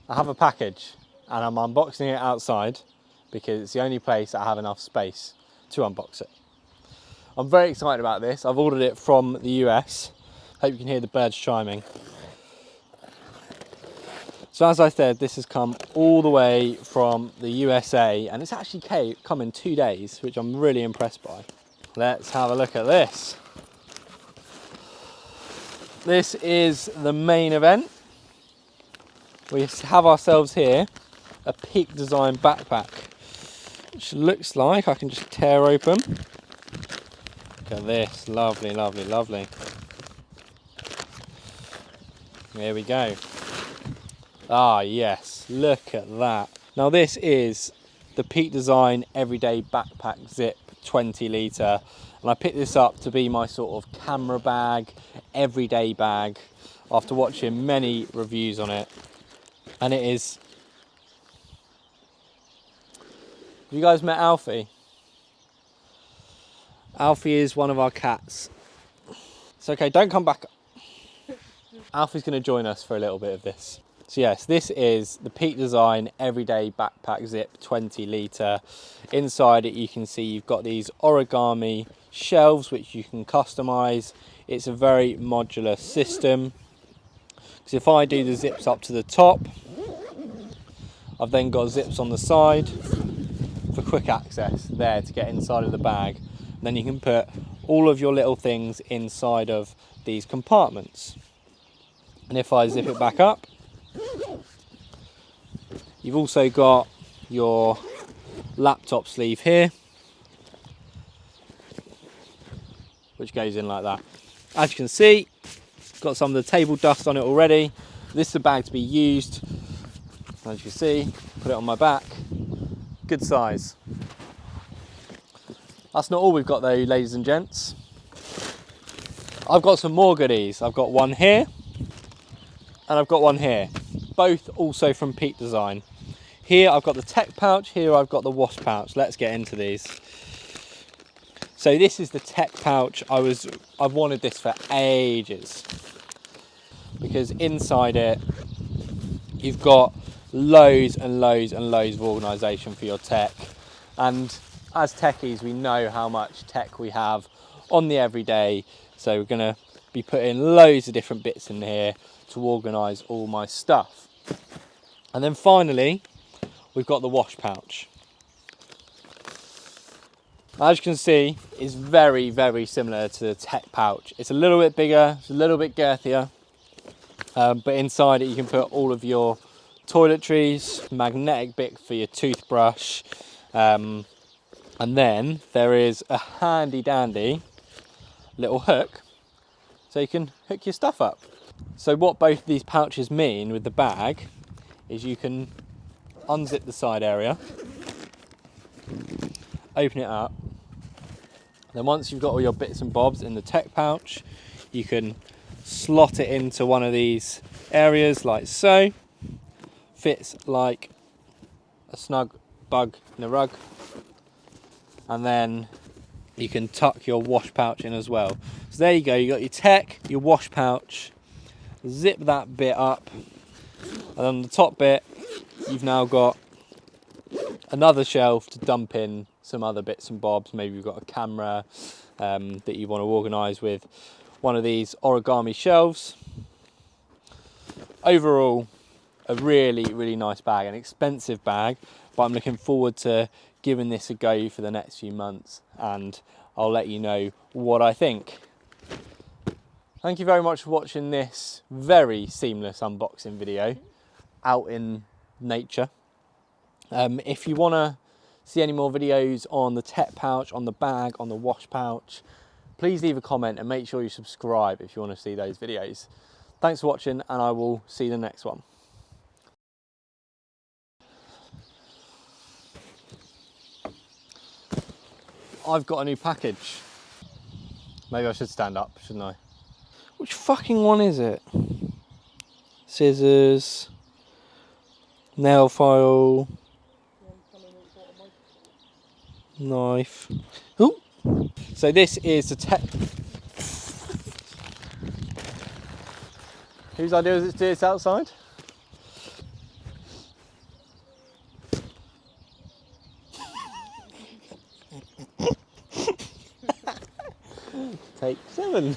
I have a package and I'm unboxing it outside because it's the only place I have enough space to unbox it. I'm very excited about this. I've ordered it from the US. Hope you can hear the birds chiming. So as I said, this has come all the way from the USA and it's actually come in 2 days, which I'm really impressed by. Let's have a look at this. This is the main event. We have ourselves here a Peak Design backpack, which looks like I can just tear open. Look at this, lovely, lovely, lovely. Here we go. Ah yes, look at that. Now this is the Peak Design Everyday Backpack Zip 20 litre, and I picked this up to be my sort of camera bag, everyday bag, after watching many reviews on it. And it is... Have you guys met Alfie? Alfie is one of our cats. It's okay, don't come back. Alfie's going to join us for a little bit of this. So yes, this is the Peak Design Everyday Backpack Zip 20 litre. Inside it you can see you've got these origami shelves which you can customise. It's a very modular system. Because if I do the zips up to the top, I've then got zips on the side for quick access there to get inside of the bag. And then you can put all of your little things inside of these compartments. And if I zip it back up, you've also got your laptop sleeve here, which goes in like that. As you can see, got some of the table dust on it already. This is a bag to be used. As you can see, put it on my back. Good size. That's not all we've got though, ladies and gents. I've got some more goodies. I've got one here and I've got one here. Both also from Peak Design. Here I've got the tech pouch, here I've got the wash pouch. Let's get into these. So this is the tech pouch. I've wanted this for ages because inside it you've got loads and loads and loads of organisation for your tech. And as techies, we know how much tech we have on the everyday. So we're gonna be putting loads of different bits in here to organise all my stuff. And then finally, we've got the wash pouch. As you can see, it's very, very similar to the tech pouch. It's a little bit bigger, it's a little bit girthier, but inside it you can put all of your toiletries, magnetic bit for your toothbrush, and then there is a handy dandy little hook so you can hook your stuff up. So what both of these pouches mean with the bag is you can unzip the side area, open it up, then once you've got all your bits and bobs in the tech pouch, you can slot it into one of these areas like so. Fits like a snug bug in a rug. And then you can tuck your wash pouch in as well. So there you go, you got your tech, your wash pouch, zip that bit up, and on the top bit you've now got another shelf to dump in some other bits and bobs. Maybe you've got a camera that you want to organise with one of these origami shelves. Overall, a really, really nice bag, an expensive bag, but I'm looking forward to giving this a go for the next few months, and I'll let you know what I think. Thank you very much for watching this very seamless unboxing video out in nature. If you want to see any more videos on the tech pouch, on the bag, on the wash pouch, please leave a comment and make sure you subscribe if you want to see those videos. Thanks for watching, and I will see you in the next one. I've got a new package. Maybe I should stand up, shouldn't I? Which fucking one is it? Scissors, nail file, knife. Ooh. So this is the tech. Whose idea is it to do this outside? take 7.